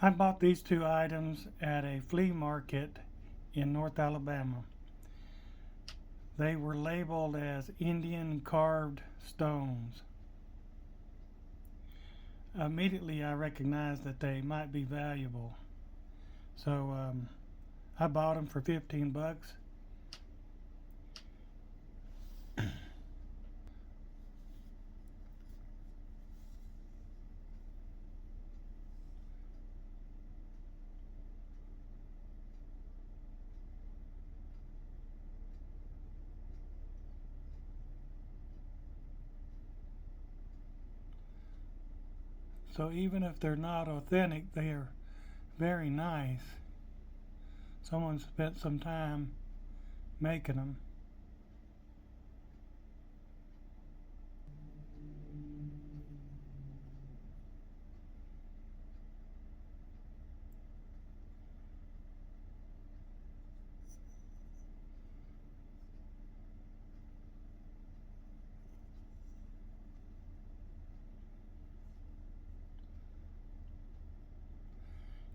I bought these two items at a flea market in North Alabama. They were labeled as Indian carved stones. Immediately I recognized that they might be valuable. So I bought them for 15 bucks. So even if they're not authentic, they are very nice. Someone spent some time making them.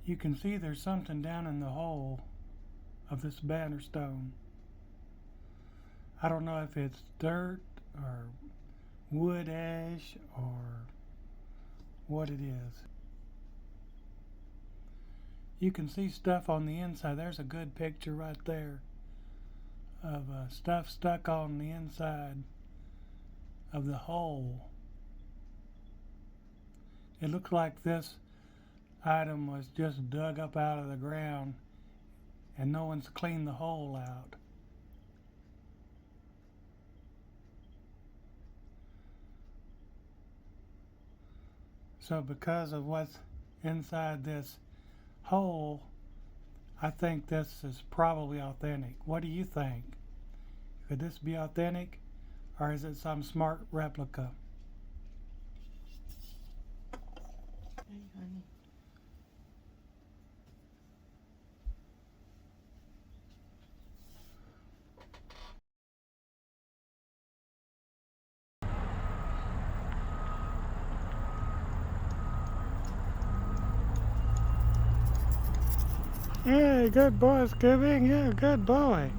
You can see there's something down in the hole of this banner stone. I don't know if it's dirt or wood ash or what it is. You can see stuff on the inside. There's a good picture right there of stuff stuck on the inside of the hole. It looks like this item was just dug up out of the ground and no one's cleaned the hole out. So because of what's inside this hole, I think this is probably authentic. What do you think? Could this be authentic, or is it some smart replica? Hey, honey. Yeah, good boy, Scooby. Yeah, good boy.